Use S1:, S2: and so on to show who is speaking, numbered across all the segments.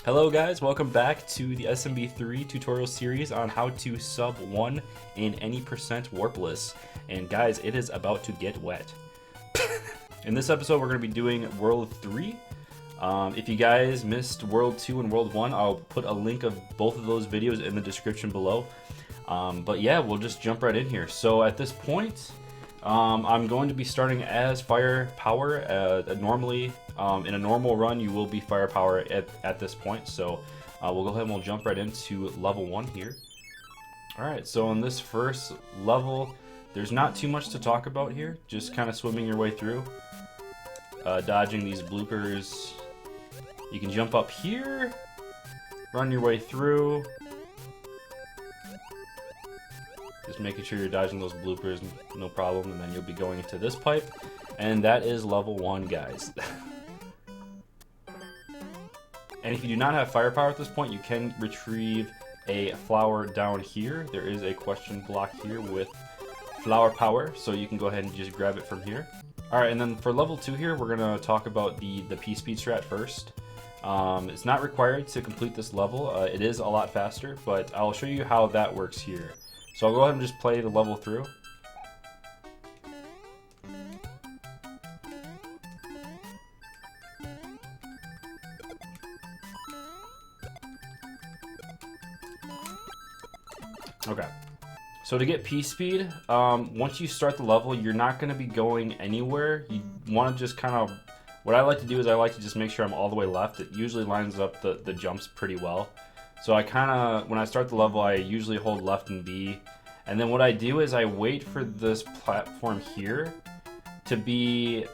S1: Hello guys, welcome back to the SMB3 tutorial series on how to sub 1 in any percent warpless. And guys, it is about to get wet. In this episode, we're going to be doing World 3. If you guys missed World 2 and World 1, I'll put a link of both of those videos in the description below. But yeah, we'll just jump right in here. So at this point, I'm going to be starting as firepower. Normally, in a normal run, you will be firepower at this point. So we'll go ahead and we'll jump right into level 1 here. Alright, so in this first level, there's not too much to talk about here. Just kind of swimming your way through. Dodging these bloopers. You can jump up here, run your way through. Just making sure you're dodging those bloopers, no problem, and then you'll be going into this pipe. And that is level 1, guys. And if you do not have firepower at this point, you can retrieve a flower down here. There is a question block here with flower power, so you can go ahead and just grab it from here. Alright, and then for level 2 here, we're going to talk about the P-Speed strat first. It's not required to complete this level. It is a lot faster, but I'll show you how that works here. So I'll go ahead and just play the level through. Okay, so to get P-Speed, once you start the level, you're not going to be going anywhere. You want to just kind of, what I like to do is I like to just make sure I'm all the way left. It usually lines up the jumps pretty well. So I kind of, when I start the level, I usually hold left and B. And then what I do is I wait for this platform here to be,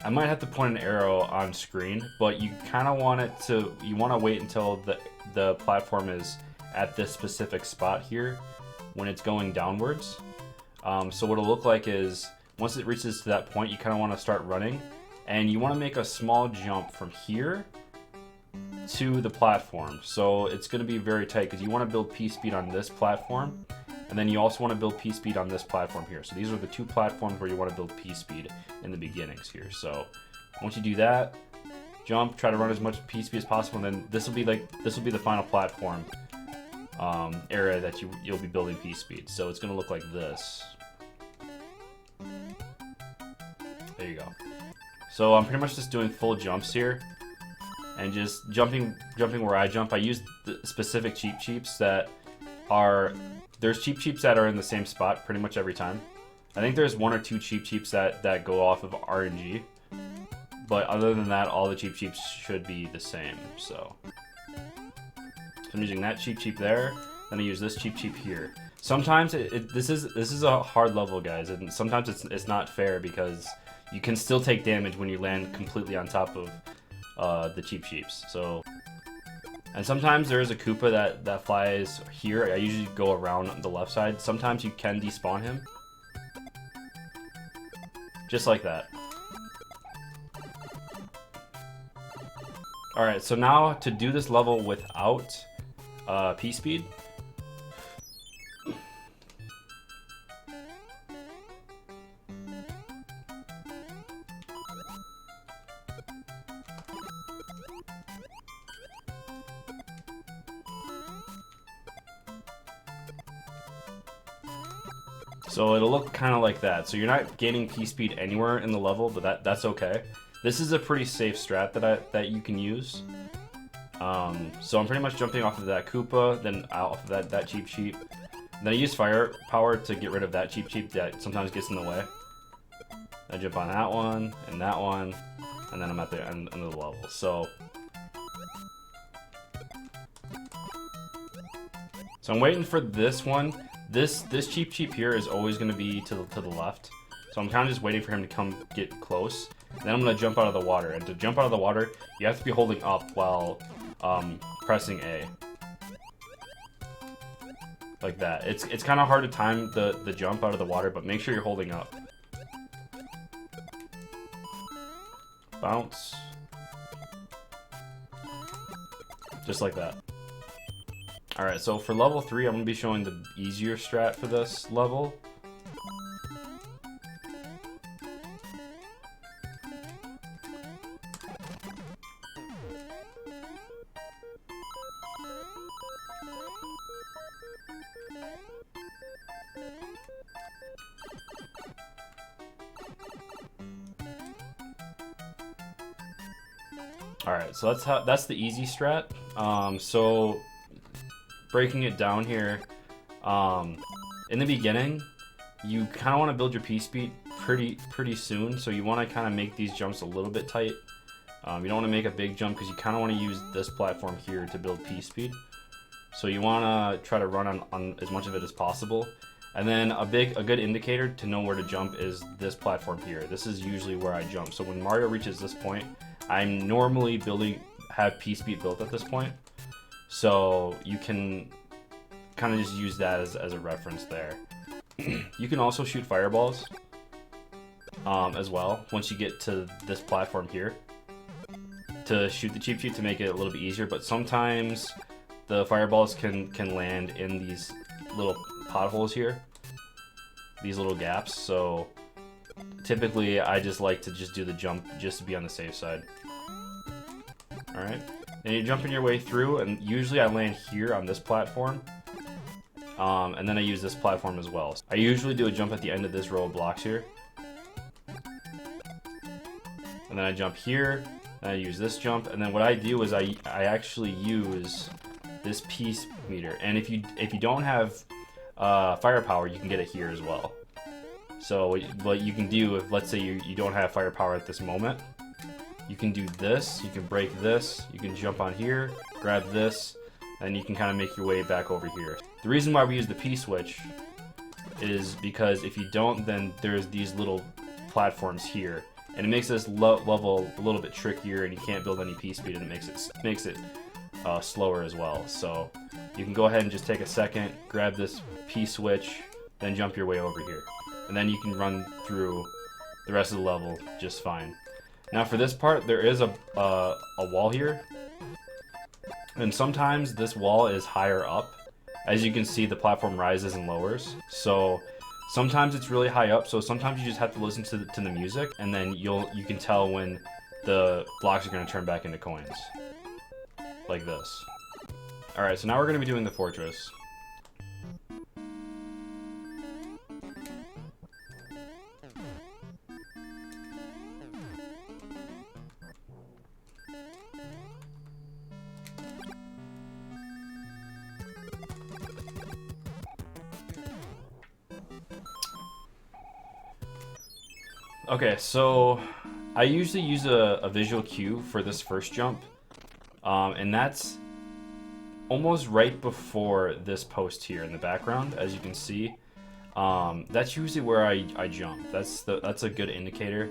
S1: I might have to point an arrow on screen, but you kind of want it to, you want to wait until the platform is at this specific spot here when it's going downwards. So what it'll look like is once it reaches to that point, you kind of want to start running, and you want to make a small jump from here to the platform. So it's going to be very tight because you want to build P-Speed on this platform, and then you also want to build P-Speed on this platform here. So these are the two platforms where you want to build P-Speed in the beginnings here. So once you do that, jump, try to run as much P-Speed as possible, and then this will be the final platform area that you'll be building P-Speed. So it's going to look like this. There you go. So I'm pretty much just doing full jumps here and just jumping where I jump. I use the specific cheeps that are, there's cheeps that are in the same spot pretty much every time. I think there's one or two cheeps that go off of RNG, but other than that, all the cheeps should be the same. So I'm using that cheep there, then I use this cheep here. Sometimes this is a hard level, guys, and sometimes it's not fair because you can still take damage when you land completely on top of the cheeps. So, and sometimes there is a Koopa that flies here. I usually go around the left side. Sometimes you can despawn him, just like that. All right, so now to do this level without P-Speed. So it'll look kind of like that. So you're not gaining P-Speed anywhere in the level, but that's okay. This is a pretty safe strat that you can use. So I'm pretty much jumping off of that Koopa, then off of that cheep. Then I use firepower to get rid of that cheep that sometimes gets in the way. I jump on that one, and then I'm at the end of the level. So I'm waiting for this one. This cheep here is always going to be to the left. So I'm kind of just waiting for him to come get close. And then I'm going to jump out of the water. And to jump out of the water, you have to be holding up while pressing A. Like that. It's kind of hard to time the jump out of the water, but make sure you're holding up. Bounce. Just like that. Alright, so for level 3, I'm going to be showing the easier strat for this level. All right, so that's the easy strat. So breaking it down here, in the beginning, you kind of want to build your P-speed pretty soon. So you want to kind of make these jumps a little bit tight. You don't want to make a big jump because you kind of want to use this platform here to build P-speed. So you want to try to run on as much of it as possible. And then a good indicator to know where to jump is this platform here. This is usually where I jump. So when Mario reaches this point, I'm normally have P-speed built at this point. So you can kind of just use that as a reference there. You can also shoot fireballs as well once you get to this platform here to shoot the cheap shoot to make it a little bit easier, but sometimes the fireballs can land in these little potholes here, these little gaps, so typically I just like to just do the jump just to be on the safe side. Alright, and you're jumping your way through, and usually I land here on this platform, and then I use this platform as well. I usually do a jump at the end of this row of blocks here, and then I jump here, and I use this jump, and then what I do is I actually use this piece meter, and if you don't have firepower, you can get it here as well. So what you can do, if let's say you don't have firepower at this moment, you can do this, you can break this, you can jump on here, grab this, and you can kind of make your way back over here. The reason why we use the P-switch is because if you don't, then there's these little platforms here, and it makes this level a little bit trickier, and you can't build any P-speed, and it makes it slower as well. So you can go ahead and just take a second, grab this P-switch, then jump your way over here, and then you can run through the rest of the level just fine. Now for this part, there is a wall here, and sometimes this wall is higher up. As you can see, the platform rises and lowers, so sometimes it's really high up, so sometimes you just have to listen to the music, and then you can tell when the blocks are going to turn back into coins. Like this. Alright, so now we're going to be doing the fortress. Okay, so I usually use a visual cue for this first jump, and that's almost right before this post here in the background, as you can see. That's usually where I jump. That's a good indicator.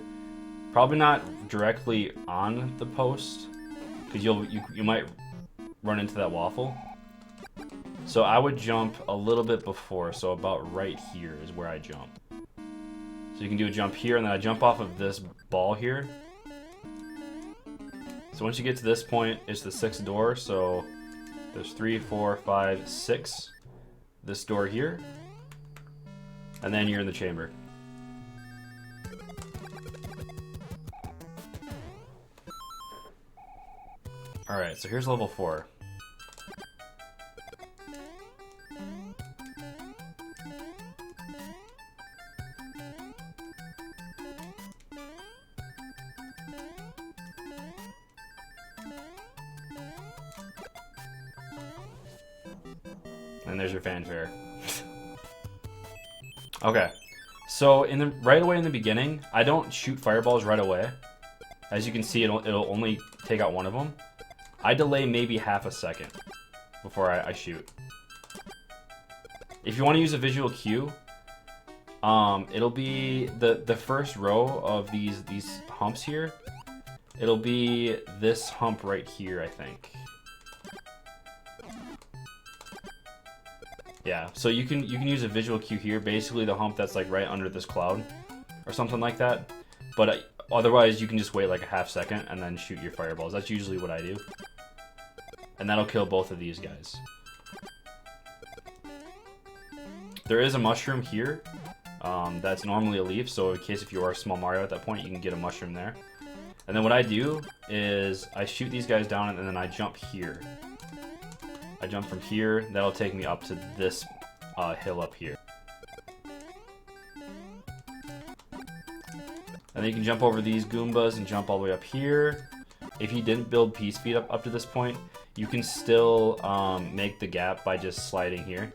S1: Probably not directly on the post, because you might run into that waffle. So I would jump a little bit before, so about right here is where I jump. So you can do a jump here, and then I jump off of this ball here. So once you get to this point, it's the 6th door, so there's 3, 4, 5, 6. This door here. And then you're in the chamber. Alright, so here's level 4. And there's your fanfare. Okay, so right away in the beginning, I don't shoot fireballs right away. As you can see, it'll only take out one of them. I delay maybe half a second before I shoot. If you want to use a visual cue, it'll be the first row of these humps here. It'll be this hump right here, I think. Yeah, so you can use a visual cue here, basically the hump that's like right under this cloud or something like that. But otherwise, you can just wait like a half second and then shoot your fireballs. That's usually what I do. And that'll kill both of these guys. There is a mushroom here that's normally a leaf, so in case if you are Small Mario at that point, you can get a mushroom there. And then what I do is I shoot these guys down, and then I jump here. I jump from here, that'll take me up to this hill up here. And then you can jump over these Goombas and jump all the way up here. if you didn't build P-Speed up to this point, you can still make the gap by just sliding here.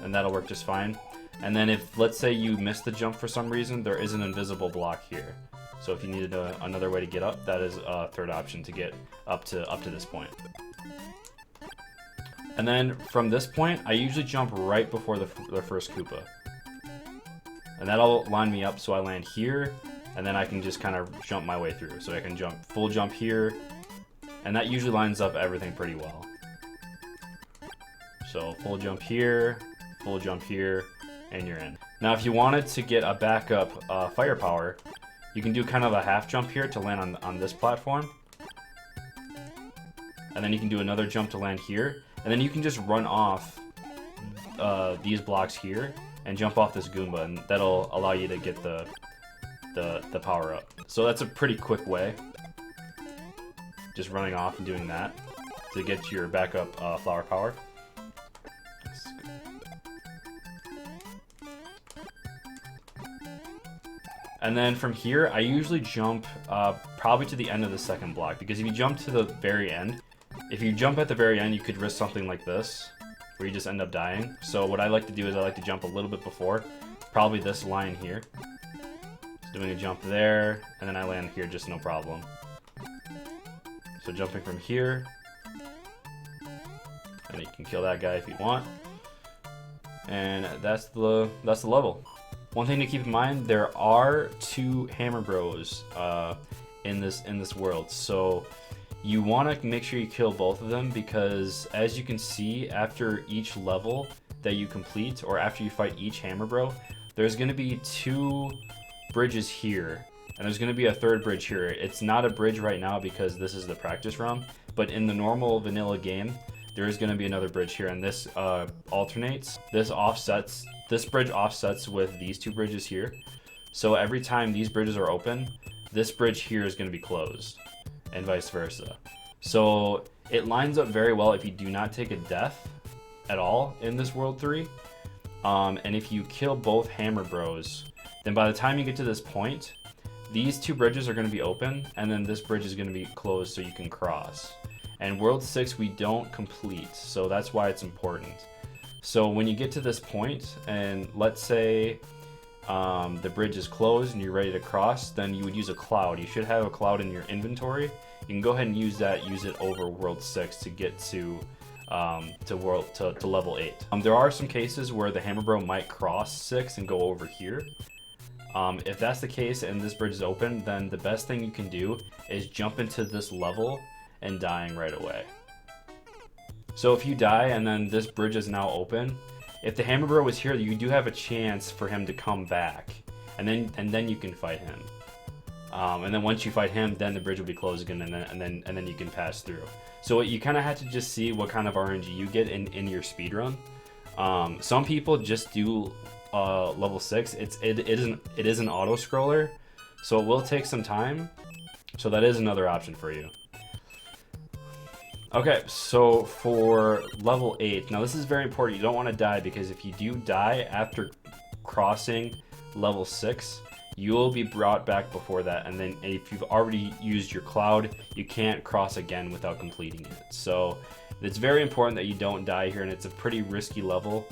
S1: And that'll work just fine. And then if, let's say you missed the jump for some reason, there is an invisible block here. So if you needed another way to get up, that is a third option to get up to this point. And then from this point, I usually jump right before the first Koopa. And that'll line me up so I land here, and then I can just kind of jump my way through. So I can jump, full jump here, and that usually lines up everything pretty well. So full jump here, and you're in. Now if you wanted to get a backup firepower, you can do kind of a half jump here to land on this platform. And then you can do another jump to land here. And then you can just run off these blocks here and jump off this Goomba, and that'll allow you to get the power up. So that's a pretty quick way, just running off and doing that to get your backup flower power. And then from here, I usually jump probably to the end of the second block, because if you jump to the very end, if you jump at the very end, you could risk something like this, where you just end up dying. So what I like to do is I like to jump a little bit before, probably this line here. Just doing a jump there, and then I land here just no problem. So jumping from here, and you can kill that guy if you want. And that's the level. One thing to keep in mind, there are 2 Hammer Bros in this world, so you want to make sure you kill both of them, because as you can see, after each level that you complete, or after you fight each Hammer Bro, there's going to be 2 bridges here, and there's going to be a 3rd bridge here. It's not a bridge right now because this is the practice run, but in the normal vanilla game, there is going to be another bridge here, and this alternates. This bridge offsets with these 2 bridges here. So every time these bridges are open, this bridge here is going to be closed, and vice versa. So it lines up very well if you do not take a death at all in this World 3. And if you kill both Hammer Bros, then by the time you get to this point, these 2 bridges are going to be open, and then this bridge is going to be closed so you can cross. And World 6 we don't complete, so that's why it's important. So when you get to this point, and let's say the bridge is closed and you're ready to cross, then you would use a cloud. You should have a cloud in your inventory. You can go ahead and use that, use it over World 6 to get to level 8. There are some cases where the Hammer Bro might cross 6 and go over here. If that's the case and this bridge is open, then the best thing you can do is jump into this level and dying right away. So if you die and then this bridge is now open, if the Hammer Bro was here, you do have a chance for him to come back, and then you can fight him. And then once you fight him, then the bridge will be closed again, and then you can pass through. So you kind of have to just see what kind of RNG you get in your speedrun. Some people just do level 6. It is an auto scroller, so it will take some time. So that is another option for you. Okay, so for level 8, now this is very important. You don't want to die, because if you do die after crossing level 6, you will be brought back before that, and then if you've already used your cloud, you can't cross again without completing it. So it's very important that you don't die here, and it's a pretty risky level.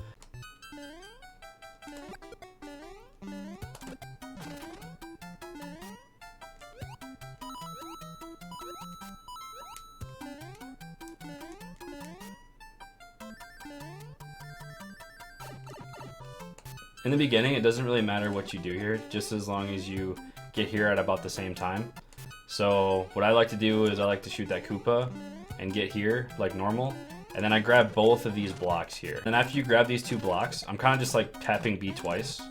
S1: In the beginning, it doesn't really matter what you do here, just as long as you get here at about the same time. So what I like to do is I like to shoot that Koopa and get here like normal, and then I grab both of these blocks here. Then after you grab these 2 blocks, I'm kind of just like tapping B twice,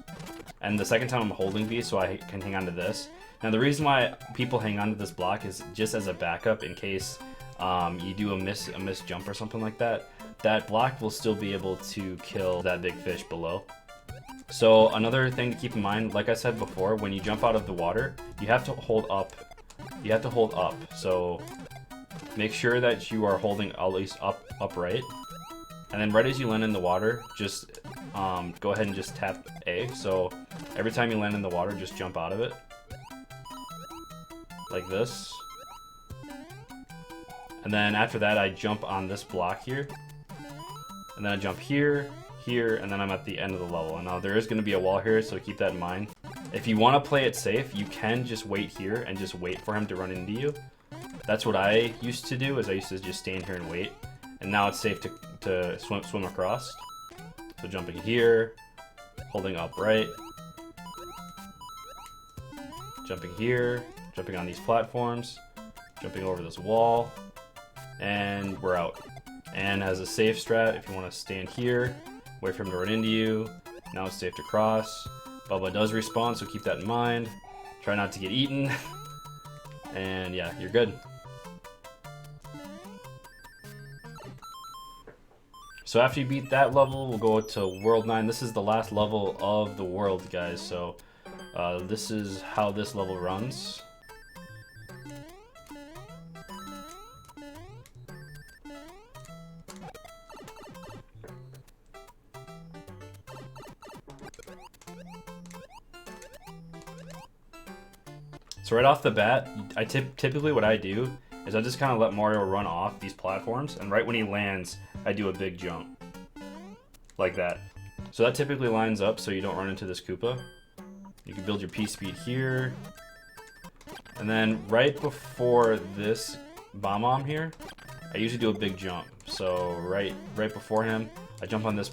S1: and the second time I'm holding B so I can hang on to this. Now the reason why people hang on to this block is just as a backup in case you do a miss jump or something like that. That block will still be able to kill that big fish below. So another thing to keep in mind, like I said before, when you jump out of the water, you have to hold up. You have to hold up. So make sure that you are holding at least upright. And then right as you land in the water, just go ahead and just tap A. So every time you land in the water, just jump out of it. like this. And then after that, I jump on this block here. And then I jump here, here, and then I'm at the end of the level. And now there is going to be a wall here, so keep that in mind. If you want to play it safe, you can just wait here and just wait for him to run into you. That's what I used to do, is I used to just stand here and wait. And now it's safe to swim across. So jumping here, holding up right, jumping here, jumping on these platforms, jumping over this wall, and we're out. And as a safe strat, if you want to stand here, wait for him to run into you, now it's safe to cross. Bubba does respawn, so keep that in mind. Try not to get eaten. And yeah, you're good. So after you beat that level, we'll go to World 9. This is the last level of the world, guys. So this is how this level runs. So right off the bat, typically what I do is I just kind of let Mario run off these platforms, and right when he lands, I do a big jump. Like that. So that typically lines up so you don't run into this Koopa. You can build your P-speed here. And then right before this Bomb here, I usually do a big jump. So right before him, I jump on this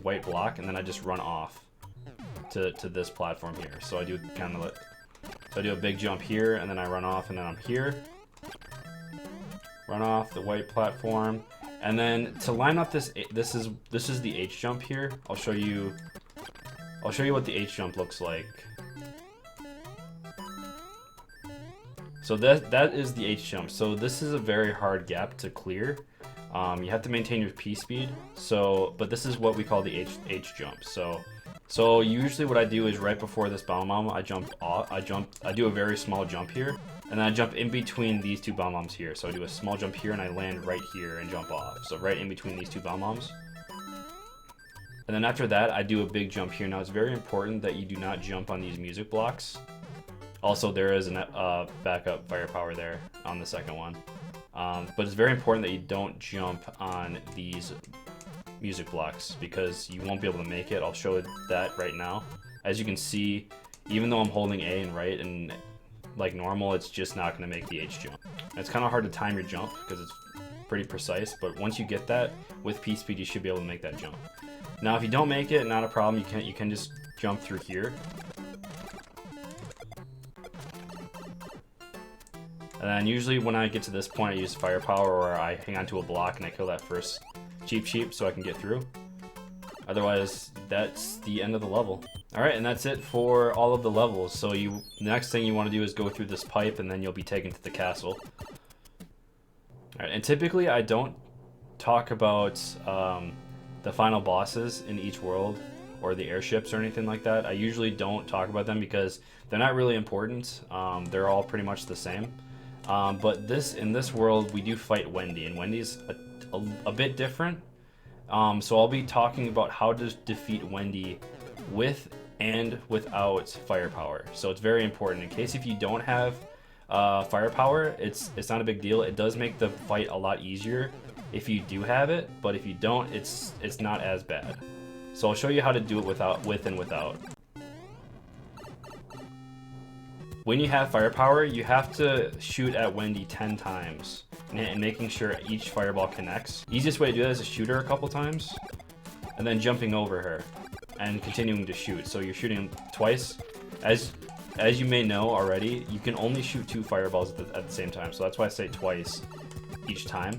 S1: white block, and then I just run off to this platform here. So I do kind of so I do a big jump here, and then I run off, and then I'm here. Run off the white platform, and then to line up this is the H jump here. I'll show you what the H jump looks like. So that is the H jump. So this is a very hard gap to clear. You have to maintain your P speed. But this is what we call the H jump. So usually what I do is right before this Bomb, I do a very small jump here, and then I jump in between these two Bombs here. So I do a small jump here, and I land right here and jump off. So right in between these two Bombs. And then after that, I do a big jump here. Now it's very important that you do not jump on these music blocks. Also, there is a backup firepower there on the second one. But it's very important that you don't jump on these music blocks, because you won't be able to make it. I'll show that right now. As you can see, even though I'm holding A and right and like normal, it's just not going to make the H jump. And it's kind of hard to time your jump because it's pretty precise, but once you get that with P speed, you should be able to make that jump. Now if you don't make it, not a problem. You can just jump through here. And then usually when I get to this point, I use firepower, or I hang onto a block and I kill that first cheap so I can get through. Otherwise, that's the end of the level. Alright, and that's it for all of the levels. So the next thing you want to do is go through this pipe, and then you'll be taken to the castle. Alright, and typically I don't talk about the final bosses in each world, or the airships or anything like that. I usually don't talk about them because they're not really important. They're all pretty much the same. But in this world, we do fight Wendy, and Wendy's a bit different. So I'll be talking about how to defeat Wendy with and without firepower. So it's very important. In case if you don't have firepower, it's not a big deal. It does make the fight a lot easier if you do have it, but if you don't, it's not as bad. So I'll show you how to do it with and without. When you have firepower, you have to shoot at Wendy 10 times and making sure each fireball connects. Easiest way to do that is to shoot her a couple times and then jumping over her and continuing to shoot. So you're shooting twice. As you may know already, you can only shoot 2 fireballs at the same time. So that's why I say twice each time.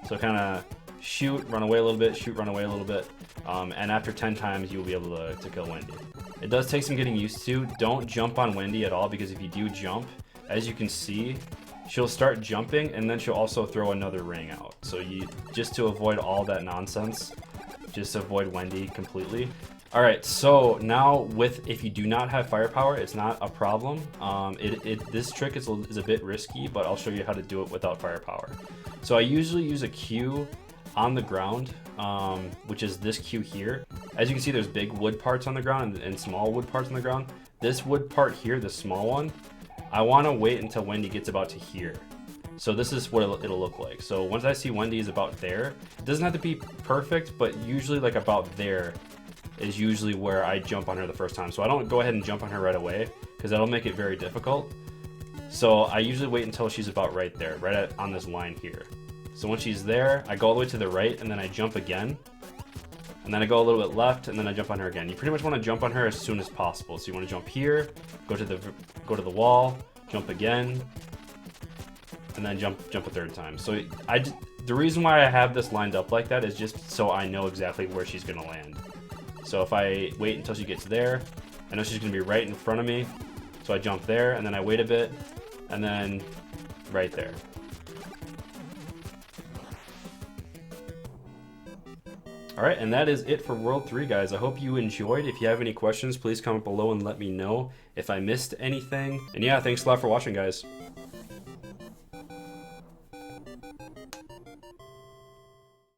S1: So kind of shoot, run away a little bit, shoot, run away a little bit. And after 10 times, you'll be able to kill Wendy. It does take some getting used to. Don't jump on Wendy at all, because if you do jump, as you can see, she'll start jumping, and then she'll also throw another ring out. So just to avoid all that nonsense, just avoid Wendy completely. Alright, so now if you do not have firepower, it's not a problem. This trick is a bit risky, but I'll show you how to do it without firepower. So I usually use a Q on the ground, which is this Q here. As you can see, there's big wood parts on the ground and small wood parts on the ground. This wood part here, the small one, I want to wait until Wendy gets about to here. So this is what it'll look like. So once I see Wendy is about there, it doesn't have to be perfect, but usually like about there is usually where I jump on her the first time. So I don't go ahead and jump on her right away because that'll make it very difficult. So I usually wait until she's about right there, on this line here. So when she's there, I go all the way to the right and then I jump again. And then I go a little bit left and then I jump on her again. You pretty much want to jump on her as soon as possible. So you want to jump here, go to the wall, jump again, and then jump a third time. So the reason why I have this lined up like that is just so I know exactly where she's going to land. So if I wait until she gets there, I know she's going to be right in front of me. So I jump there, and then I wait a bit, and then right there. Alright, and that is it for World 3, guys. I hope you enjoyed. If you have any questions, please comment below and let me know if I missed anything. And yeah, thanks a lot for watching, guys.